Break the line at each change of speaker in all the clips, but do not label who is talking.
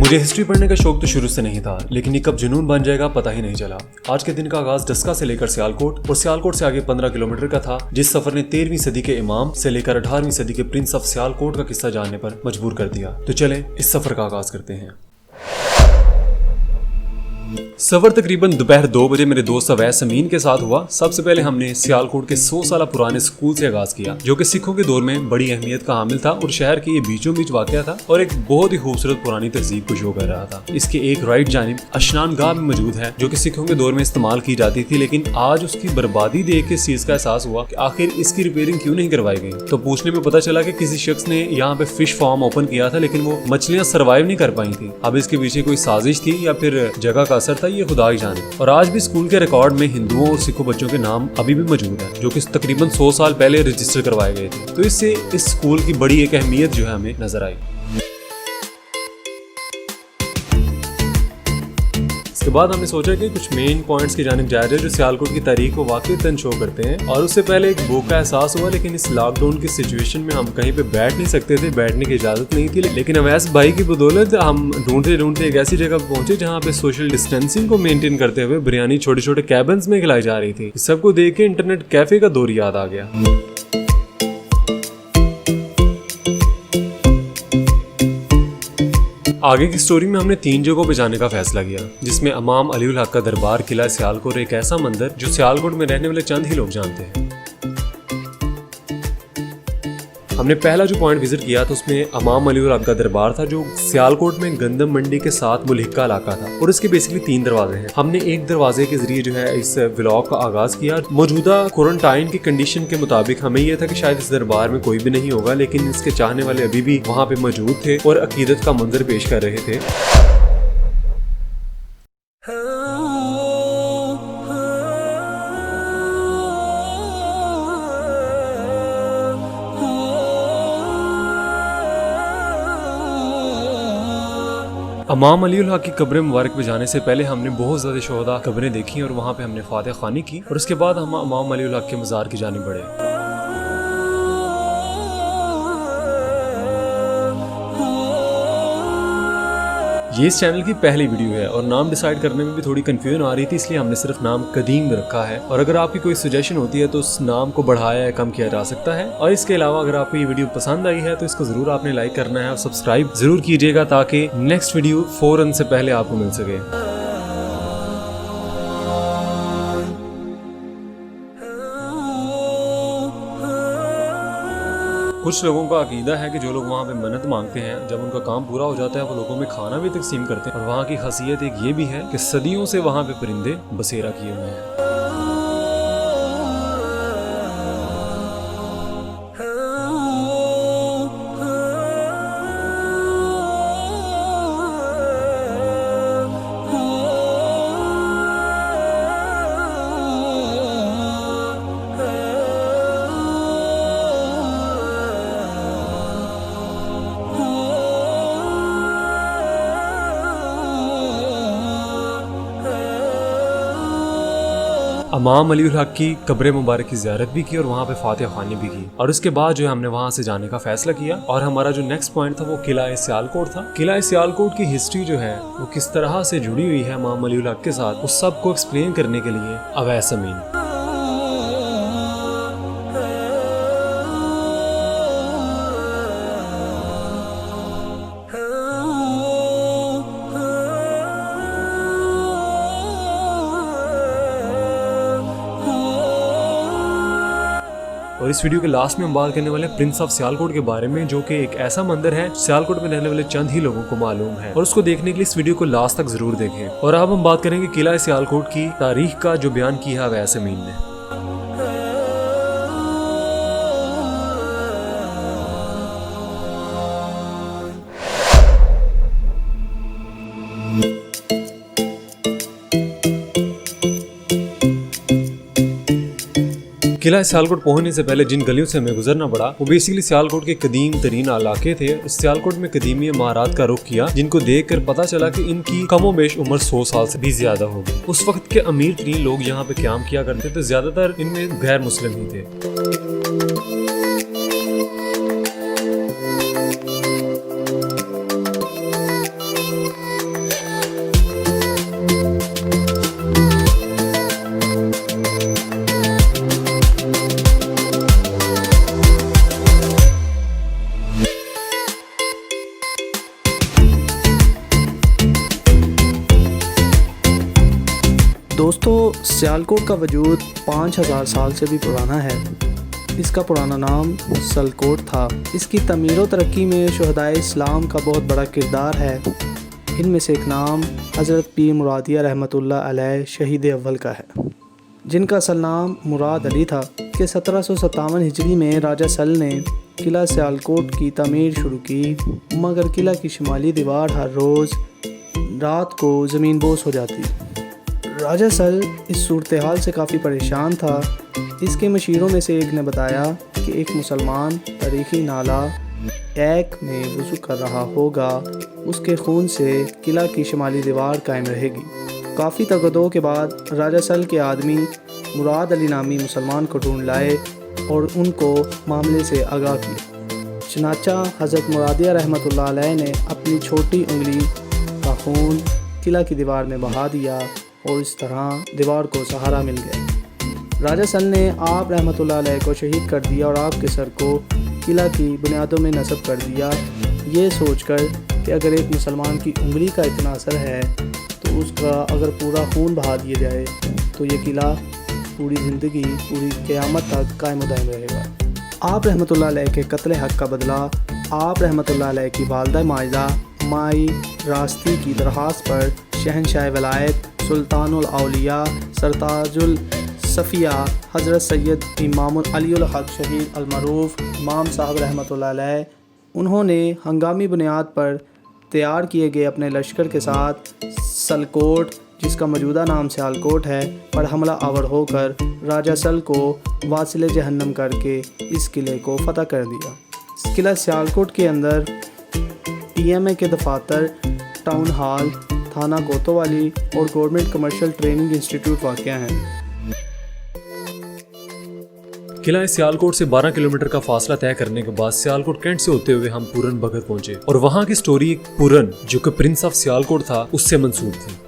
मुझे हिस्ट्री पढ़ने का शौक तो शुरू से नहीं था, लेकिन ये कब जुनून बन जाएगा पता ही नहीं चला। आज के दिन का आगाज डस्का से लेकर सियालकोट और सियालकोट से आगे 15 किलोमीटर का था, जिस सफर ने 13वीं सदी के इमाम से लेकर 18वीं सदी के प्रिंस ऑफ सियालकोट का किस्सा जानने पर मजबूर कर दिया। तो चलें इस सफर का आगाज करते हैं। सफर तकरीबन दोपहर 2 बजे मेरे दोस्त अवैस अमीन के साथ हुआ। सबसे पहले हमने सियालकोट के 100 साल पुराने स्कूल से आगाज किया, जो कि सिखों के दौर में बड़ी अहमियत का हामिल था और शहर के ये बीचों बीच वाक़या था और एक बहुत ही खूबसूरत पुरानी तहजीब को शो कर रहा था। इसके एक राइट जानिब अशनान गाह भी मौजूद है, जो कि सिखों के दौर में इस्तेमाल की जाती थी, लेकिन आज उसकी बर्बादी देख के इस चीज का एहसास हुआ कि आखिर इसकी रिपेयरिंग क्यों नहीं करवाई गई। तो पूछने में पता चला कि किसी शख्स ने यहाँ पे फिश फार्म ओपन किया था, लेकिन वो मछलियां सर्वाइव नहीं कर पाई थी। अब इसके पीछे कोई साजिश थी या फिर जगह का असर था, ये खुदा ही जाने। और आज भी स्कूल के रिकॉर्ड में हिंदुओं और सिखों बच्चों के नाम अभी भी मौजूद है, जो कि तकरीबन 100 साल पहले रजिस्टर करवाए गए थे। तो इससे इस स्कूल की बड़ी एक अहमियत जो है हमें नजर आई। इसके बाद हमने सोचा कि कुछ मेन पॉइंट्स की जानिब जाया जाए जो सियालकोट की तारीख को वाकई शो करते हैं। और उससे पहले एक भूख का एहसास हुआ, लेकिन इस लॉकडाउन की सिचुएशन में हम कहीं पे बैठ नहीं सकते थे, बैठने की इजाजत नहीं थी। लेकिन अवैस भाई की बदौलत हम ढूंढते ढूंढते एक ऐसी जगह पहुंचे जहाँ पे सोशल डिस्टेंसिंग को मेंटेन करते हुए बिरयानी छोटे छोटे कैबिन्स में खिलाई जा रही थी। सबको देख के इंटरनेट कैफे का दौर याद आ गया। आगे की स्टोरी में हमने 3 जगहों पे जाने का फैसला किया, जिसमें इमाम अली उल हक का दरबार, किला सियालकोट और एक ऐसा मंदिर जो सियालकोट में रहने वाले चंद ही लोग जानते हैं। हमने पहला जो पॉइंट विजिट किया था उसमें इमाम अली उल हक का दरबार था, जो सियालकोट में गंदम मंडी के साथ मुल्हिका इलाका था और इसके बेसिकली 3 दरवाजे हैं। हमने एक दरवाजे के जरिए जो है इस व्लॉग का आगाज किया। मौजूदा क्वारंटाइन की कंडीशन के मुताबिक हमें यह था कि शायद इस दरबार में कोई भी नहीं होगा, लेकिन इसके चाहने वाले अभी भी वहाँ पे मौजूद थे और अकीदत का मंजर पेश कर रहे थे। इमाम अली उल हक की कब्र मुबारक पे जाने से पहले हमने बहुत ज़्यादा शोहदा कब्रें देखी और वहाँ पे हमने फातिहा खानी की और उसके बाद हम इमाम अली उल हक के मज़ार की जानिब बढ़े। ये इस चैनल की पहली वीडियो है और नाम डिसाइड करने में भी थोड़ी कंफ्यूजन आ रही थी, इसलिए हमने सिर्फ नाम कदीम रखा है। और अगर आपकी कोई सजेशन होती है तो उस नाम को बढ़ाया या कम किया जा सकता है। और इसके अलावा अगर आपको ये वीडियो पसंद आई है तो इसको जरूर आपने लाइक करना है और सब्सक्राइब जरूर कीजिएगा, ताकि नेक्स्ट वीडियो फौरन से पहले आपको मिल सके। कुछ लोगों का अकीदा है कि जो लोग वहाँ पे मन्नत मांगते हैं, जब उनका काम पूरा हो जाता है वो लोगों में खाना भी तकसीम करते हैं। और वहाँ की खासियत एक ये भी है कि सदियों से वहाँ पे परिंदे बसेरा किए हुए हैं। इमाम अली उल हक की कब्र मुबारक की ज़ियारत भी की और वहाँ पे फातिहा खानी भी की। और उसके बाद जो है हमने वहाँ से जाने का फैसला किया और हमारा जो नेक्स्ट पॉइंट था वो किला सियालकोट था। किला सियालकोट की हिस्ट्री जो है वो किस तरह से जुड़ी हुई है इमाम अली उल हक के साथ, उस सब को एक्सप्लेन करने के लिए अवैस अमीन। और इस वीडियो के लास्ट में हम बात करने वाले हैं प्रिंस ऑफ सियालकोट के बारे में, जो कि एक ऐसा मंदिर है सियालकोट में रहने वाले चंद ही लोगों को मालूम है। और उसको देखने के लिए इस वीडियो को लास्ट तक जरूर देखें। और अब हम बात करेंगे किला सियालकोट की तारीख का, जो बयान किया है अवैस अमीन ने। किला सियालकोट पहुंचने से पहले जिन गलियों से हमें गुजरना पड़ा वो बेसिकली सियालकोट के कदीम तरीन इलाके थे। सियालकोट में कदीमी इमारात का रुख किया, जिनको देखकर पता चला कि इनकी कमोबेश उम्र 100 साल से भी ज्यादा होगी। उस वक्त के अमीर तरीन लोग यहाँ पे क्याम किया करते थे, ज्यादातर इनमें गैर मुस्लिम ही थे।
सियालकोट का वजूद 5000 साल से भी पुराना है। इसका पुराना नाम सलकोट था। इसकी तमीर व तरक्की में शुहदाए इस्लाम का बहुत बड़ा किरदार है। इनमें से एक नाम हज़रत पीर मुरादिया रहमतुल्लाह अलैह शहीद अव्वल का है, जिनका असल नाम मुराद अली था। कि 1757 हिजरी में राजा सल ने किला सियालकोट की तमीर शुरू की, मगर किला की शुमाली दीवार हर रोज़ रात को ज़मीन बोस हो जाती। राजा सल इस सूरत हाल से काफ़ी परेशान था। इसके मशीरों में से एक ने बताया कि एक मुसलमान तारीखी नाला एक में वज़ू कर रहा होगा, उसके खून से किला की शुमाली दीवार कायम रहेगी। काफ़ी तगदों के बाद राजा सल के आदमी मुराद अली नामी मुसलमान को ढूंढ लाए और उनको मामले से आगाह किया। चनाचा हज़रत मुरादिया रहमतुल्लाह अलैह ने अपनी छोटी उंगली का खून किला की दीवार में बहा दिया और इस तरह दीवार को सहारा मिल गया। राजा सल ने आप रहमतुल्लाह अलैह को शहीद कर दिया और आपके सर को किला की बुनियादों में नस्ब कर दिया, ये सोचकर कि अगर एक मुसलमान की उंगली का इतना असर है तो उसका अगर पूरा खून बहा दिया जाए तो ये किला पूरी ज़िंदगी, पूरी क़यामत तक कायम दायम रहेगा। आप रहमतुल्लाह अलैह के कत्ल हक़ का बदला आप रहमतुल्लाह अलैह की वालिदा माजिदा माई रास्ती की दरख्वास्त पर शहनशाह वलायत सुल्तानुल औलिया सरताजुल सफ़िया हज़रत सैयद इमामुल अलीउल हक़ शहीद अलमरूफ़ इमाम साहब रहमतुल्लाह अलैह, उन्होंने हंगामी बुनियाद पर तैयार किए गए अपने लश्कर के साथ सलकोट, जिसका मौजूदा नाम सियालकोट है, पर हमला आवर होकर राजा सल को वासिल जहन्नम करके इस किले को फ़तह कर दिया। इस किला सियालकोट के अंदर TMA के दफातर, टाउन हॉल, थाना कोतवाली और गवर्नमेंट कमर्शियल ट्रेनिंग इंस्टीट्यूट वाक़या हैं।
किला सियालकोट से 12 किलोमीटर का फासला तय करने के बाद सियालकोट कैंट से होते हुए हम पूरन भगत पहुंचे और वहां की स्टोरी पूरन, जो कि प्रिंस ऑफ सियालकोट था, उससे मंसूब थी।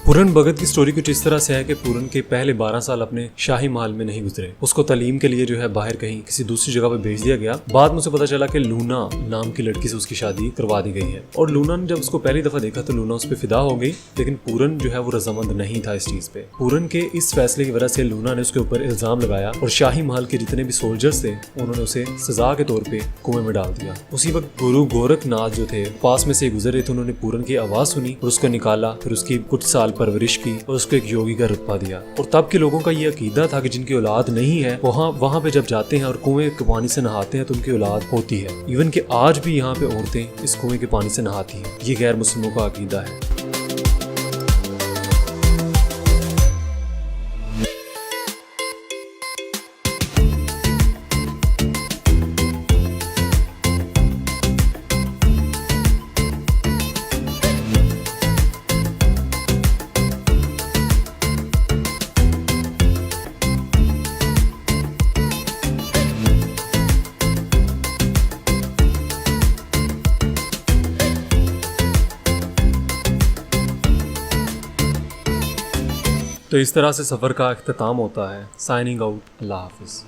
पूरन भगत की स्टोरी कुछ इस तरह से है कि पूरन के पहले 12 साल अपने शाही महल में नहीं गुजरे। उसको तालीम के लिए जो है बाहर कहीं किसी दूसरी जगह पे भेज दिया गया। बाद में उसे पता चला कि लूना नाम की लड़की से उसकी शादी करवा दी गई है और लूना ने जब उसको पहली दफा देखा तो लूना उस पर फिदा हो गई, लेकिन पूरन जो है वो रजामंद नहीं था इस चीज पे। पूरन के इस फैसले की वजह से लूना ने उसके ऊपर इल्जाम लगाया और शाही महल के जितने भी सोल्जर्स थे उन्होंने उसे सजा के तौर पे कुएं में डाल दिया। उसी वक्त गुरु गोरखनाथ जो थे पास में से गुजर रहे थे, उन्होंने पूरन की आवाज सुनी और उसको निकाला, फिर उसकी कुछ साल परवरिश की और उसको एक योगी का रुतबा दिया। और तब के लोगों का ये अकीदा था कि जिनकी औलाद नहीं है वहाँ पे जब जाते हैं और कुएं के पानी से नहाते हैं तो उनकी औलाद होती है। इवन कि आज भी यहाँ पे औरतें इस कुएं के पानी से नहाती हैं। ये गैर मुस्लिमों का अकीदा है। तो इस तरह से सफ़र का इख्तिताम होता है। साइनिंग आउट, अल्लाह हाफिज़।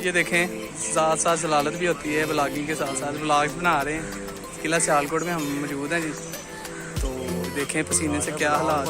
ये देखें, साथ साथ जलालत भी होती है, ब्लॉगिंग के साथ साथ ब्लॉग्स बना रहे हैं। किला सियालकोट में हम मौजूद हैं जी, तो देखें पसीने से क्या हालात।